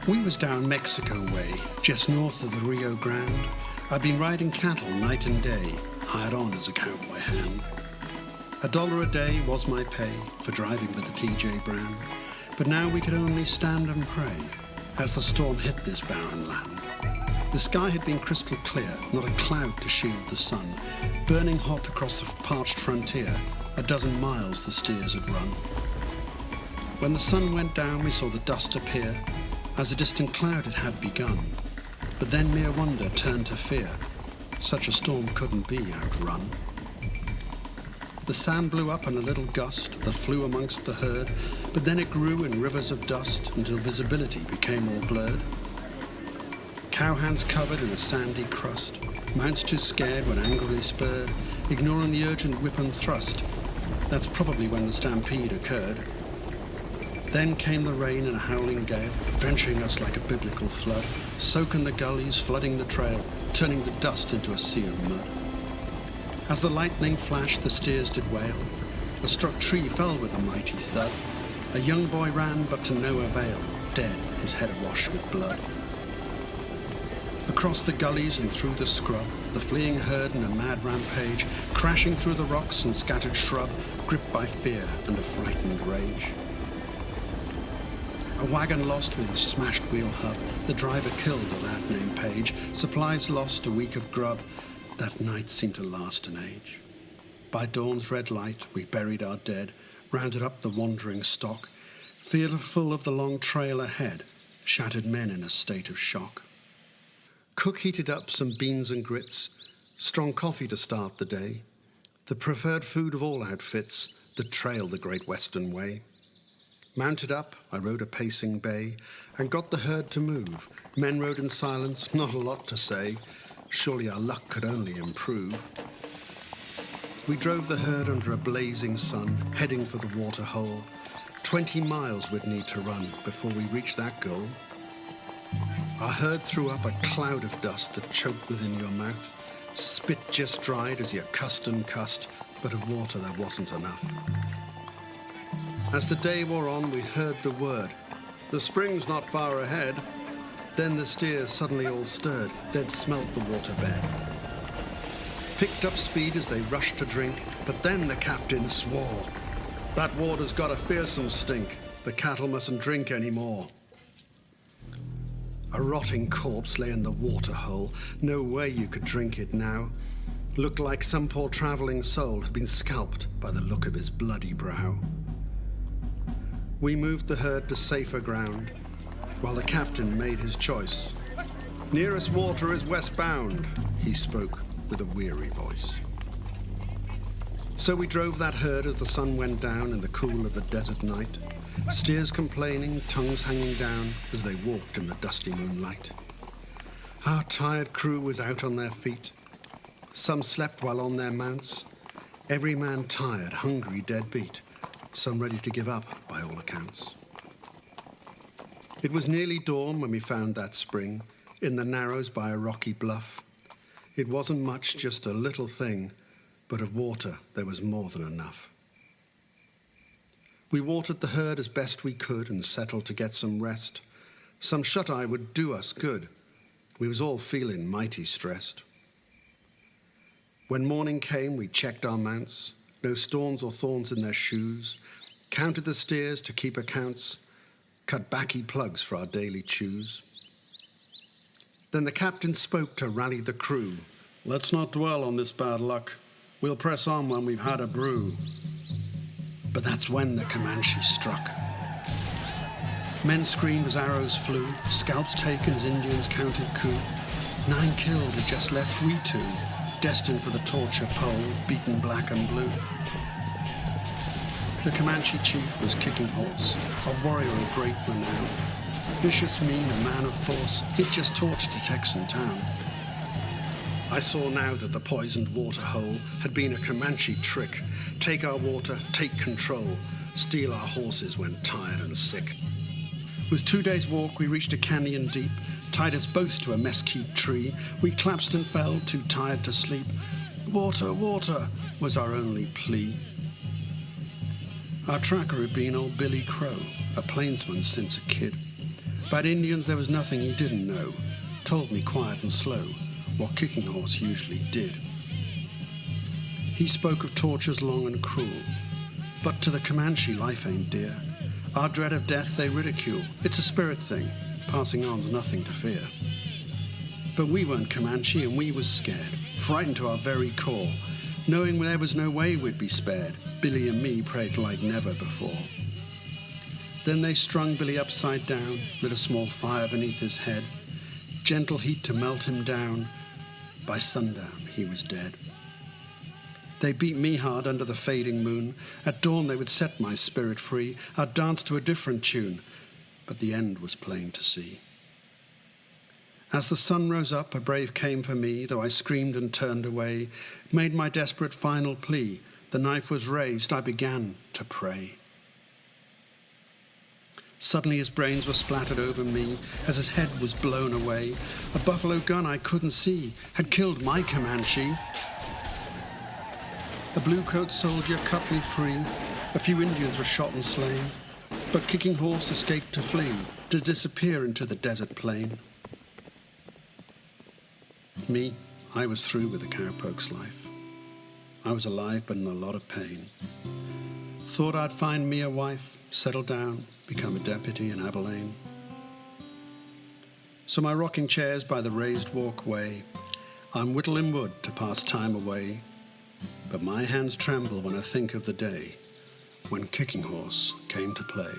We was down Mexico way, just north of the Rio Grande. I'd been riding cattle night and day, hired on as a cowboy hand. $1 a day was my pay for driving with the TJ brand, but now we could only stand and pray as the storm hit this barren land. The sky had been crystal clear, not a cloud to shield the sun, burning hot across the parched frontier, 12 miles the steers had run. When the sun went down, we saw the dust appear, as a distant cloud it had begun. But then mere wonder turned to fear. Such a storm couldn't be outrun. The sand blew up in a little gust that flew amongst the herd, but then it grew in rivers of dust until visibility became all blurred. Cowhands covered in a sandy crust, mounts too scared when angrily spurred, ignoring the urgent whip and thrust. That's probably when the stampede occurred. Then came the rain in a howling gale, drenching us like a biblical flood, soaking the gullies, flooding the trail, turning the dust into a sea of mud. As the lightning flashed, the steers did wail. A struck tree fell with a mighty thud. A young boy ran, but to no avail, dead, his head awash with blood. Across the gullies and through the scrub, the fleeing herd in a mad rampage, crashing through the rocks and scattered shrub, gripped by fear and a frightened rage. A wagon lost with a smashed wheel hub, the driver killed a lad named Page, supplies lost, a week of grub, that night seemed to last an age. By dawn's red light we buried our dead, rounded up the wandering stock, fearful of the long trail ahead, shattered men in a state of shock. Cook heated up some beans and grits, strong coffee to start the day, the preferred food of all outfits that trail the Great Western Way. Mounted up, I rode a pacing bay and got the herd to move. Men rode in silence, not a lot to say. Surely our luck could only improve. We drove the herd under a blazing sun, heading for the water hole. 20 miles we'd need to run before we reached that goal. Our herd threw up a cloud of dust that choked within your mouth. Spit just dried as you cussed and cussed, but of water there wasn't enough. As the day wore on, we heard the word, "The spring's not far ahead." Then the steers suddenly all stirred, they'd smelt the waterbed. Picked up speed as they rushed to drink, but then the captain swore, "That water's got a fearsome stink, the cattle mustn't drink anymore." A rotting corpse lay in the water hole, no way you could drink it now. Looked like some poor travelling soul had been scalped by the look of his bloody brow. We moved the herd to safer ground, while the captain made his choice. "Nearest water is westbound," he spoke with a weary voice. So we drove that herd as the sun went down in the cool of the desert night, steers complaining, tongues hanging down as they walked in the dusty moonlight. Our tired crew was out on their feet. Some slept while on their mounts, every man tired, hungry, dead beat, some ready to give up by all accounts. It was nearly dawn when we found that spring, in the narrows by a rocky bluff. It wasn't much, just a little thing, but of water there was more than enough. We watered the herd as best we could and settled to get some rest. Some shut-eye would do us good. We was all feeling mighty stressed. When morning came, we checked our mounts, no storms or thorns in their shoes, counted the steers to keep accounts, cut baccy plugs for our daily chews. Then the captain spoke to rally the crew. "Let's not dwell on this bad luck. We'll press on when we've had a brew." But that's when the Comanche struck. Men screamed as arrows flew, scalps taken as Indians counted coup. 9 killed had just left we 2, destined for the torture pole, beaten black and blue. The Comanche chief was kicking horse, a warrior of great renown. Vicious, mean, a man of force, he'd just torched a Texan town. I saw now that the poisoned water hole had been a Comanche trick. Take our water, take control, steal our horses when tired and sick. With 2 days' walk, we reached a canyon deep, tied us both to a mesquite tree. We collapsed and fell, too tired to sleep. "Water, water," was our only plea. Our tracker had been old Billy Crow, a plainsman since a kid. About Indians there was nothing he didn't know. Told me quiet and slow what Kicking Horse usually did. He spoke of tortures long and cruel, but to the Comanche life ain't dear. Our dread of death they ridicule. It's a spirit thing, passing on's nothing to fear. But we weren't Comanche and we was scared, frightened to our very core, knowing there was no way we'd be spared. Billy and me prayed like never before. Then they strung Billy upside down, lit a small fire beneath his head, gentle heat to melt him down. By sundown he was dead. They beat me hard under the fading moon. At dawn they would set my spirit free. I'd dance to a different tune, but the end was plain to see. As the sun rose up, a brave came for me, though I screamed and turned away, made my desperate final plea. The knife was raised, I began to pray. Suddenly his brains were splattered over me as his head was blown away. A buffalo gun I couldn't see had killed my Comanche. A blue-coat soldier cut me free. A few Indians were shot and slain, but Kicking Horse escaped to flee, to disappear into the desert plain. Me, I was through with the cowpoke's life. I was alive but in a lot of pain. Thought I'd find me a wife, settle down, become a deputy in Abilene. So my rocking chair's by the raised walkway. I'm whittling wood to pass time away, but my hands tremble when I think of the day when Kicking Horse came to play.